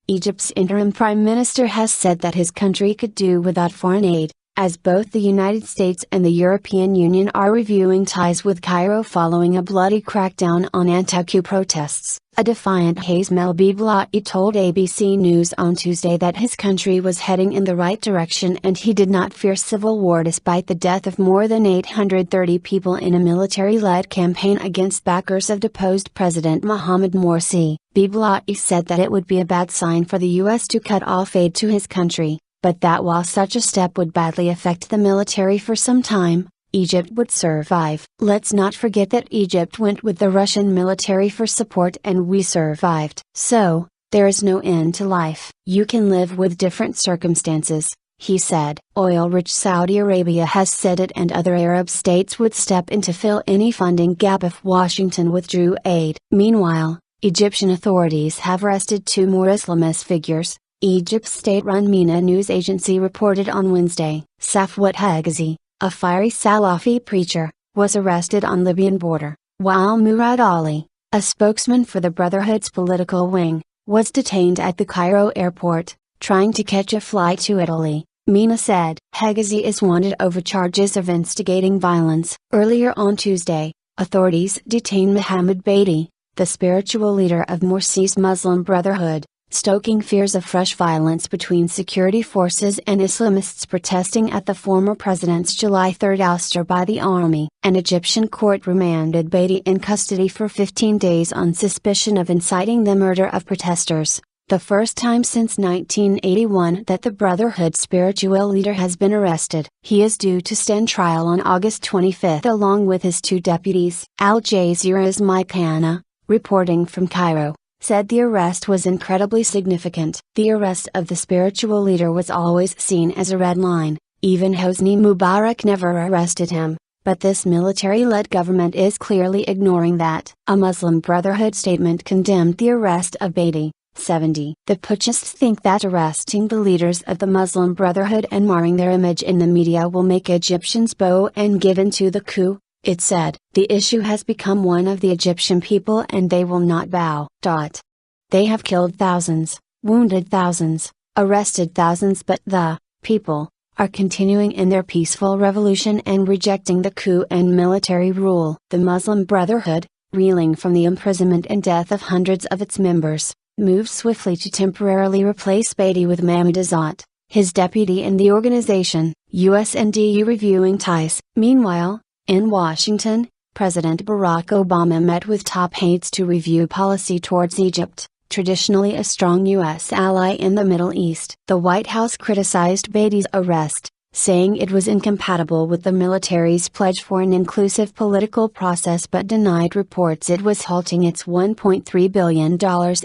Egypt's interim prime minister has said that his country could do without foreign aid, as both the United States and the European Union are reviewing ties with Cairo following a bloody crackdown on anti-coup protests. A defiant Hazem el-Beblawi told ABC News on Tuesday that his country was heading in the right direction and he did not fear civil war despite the death of more than 830 people in a military-led campaign against backers of deposed President Mohamed Morsi. Beblawi said that it would be a bad sign for the U.S. to cut off aid to his country, but that while such a step would badly affect the military for some time, Egypt would survive. Let's not forget that Egypt went with the Russian military for support and we survived. So, there is no end to life. You can live with different circumstances, he said. Oil-rich Saudi Arabia has said it and other Arab states would step in to fill any funding gap if Washington withdrew aid. Meanwhile, Egyptian authorities have arrested two more Islamist figures, Egypt's state-run MENA news agency reported on Wednesday. Safwat Hegazi, a fiery Salafi preacher, was arrested on Libyan border, while Murad Ali, a spokesman for the Brotherhood's political wing, was detained at the Cairo airport, trying to catch a flight to Italy. MENA said Hegazi is wanted over charges of instigating violence. Earlier on Tuesday, authorities detained Mohamed Morsi, the spiritual leader of Morsi's Muslim Brotherhood, stoking fears of fresh violence between security forces and Islamists protesting at the former president's July 3 ouster by the army. An Egyptian court remanded Morsi in custody for 15 days on suspicion of inciting the murder of protesters, the first time since 1981 that the Brotherhood spiritual leader has been arrested. He is due to stand trial on August 25 along with his two deputies. Al Jazeera's Mike Hanna, reporting from Cairo, said the arrest was incredibly significant. The arrest of the spiritual leader was always seen as a red line. Even Hosni Mubarak never arrested him, but this military-led government is clearly ignoring that. A Muslim Brotherhood statement condemned the arrest of Morsi, 70. The putschists think that arresting the leaders of the Muslim Brotherhood and marring their image in the media will make Egyptians bow and give in to the coup. It said, the issue has become one of the Egyptian people and they will not bow. They have killed thousands, wounded thousands, arrested thousands, but the people are continuing in their peaceful revolution and rejecting the coup and military rule. The Muslim Brotherhood, reeling from the imprisonment and death of hundreds of its members, moved swiftly to temporarily replace Morsi with Mahmoud Azzat, his deputy in the organization. US and EU reviewing ties. Meanwhile, in Washington, President Barack Obama met with top aides to review policy towards Egypt, traditionally a strong U.S. ally in the Middle East. The White House criticized Morsi's arrest, saying it was incompatible with the military's pledge for an inclusive political process but denied reports it was halting its $1.3 billion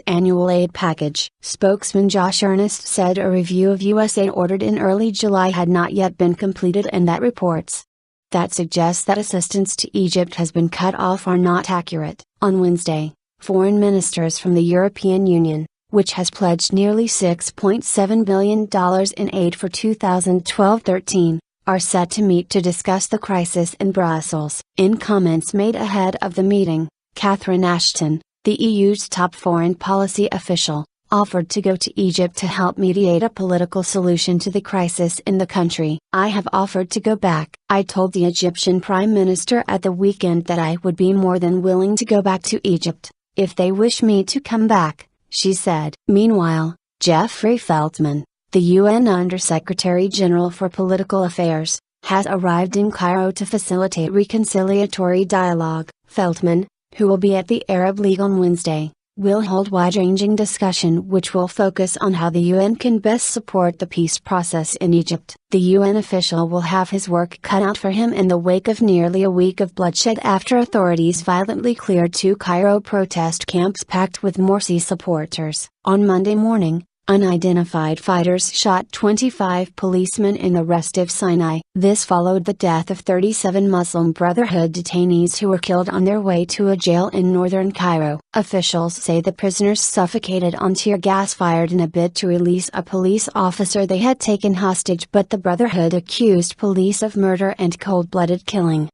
annual aid package. Spokesman Josh Earnest said a review of U.S. aid ordered in early July had not yet been completed and that reports that suggest that assistance to Egypt has been cut off are not accurate. On Wednesday, foreign ministers from the European Union, which has pledged nearly $6.7 billion in aid for 2012-13, are set to meet to discuss the crisis in Brussels. In comments made ahead of the meeting, Catherine Ashton, the EU's top foreign policy official, offered to go to Egypt to help mediate a political solution to the crisis in the country. I have offered to go back. I told the Egyptian Prime Minister at the weekend that I would be more than willing to go back to Egypt, if they wish me to come back, she said. Meanwhile, Jeffrey Feltman, the UN Under-Secretary General for Political Affairs, has arrived in Cairo to facilitate reconciliatory dialogue. Feltman, who will be at the Arab League on Wednesday, will hold wide-ranging discussion which will focus on how the UN can best support the peace process in Egypt. The UN official will have his work cut out for him in the wake of nearly a week of bloodshed after authorities violently cleared two Cairo protest camps packed with Morsi supporters. On Monday morning, unidentified fighters shot 25 policemen in the rest of Sinai. This followed the death of 37 Muslim Brotherhood detainees who were killed on their way to a jail in northern Cairo. Officials say the prisoners suffocated on tear gas fired in a bid to release a police officer they had taken hostage, but the Brotherhood accused police of murder and cold-blooded killing.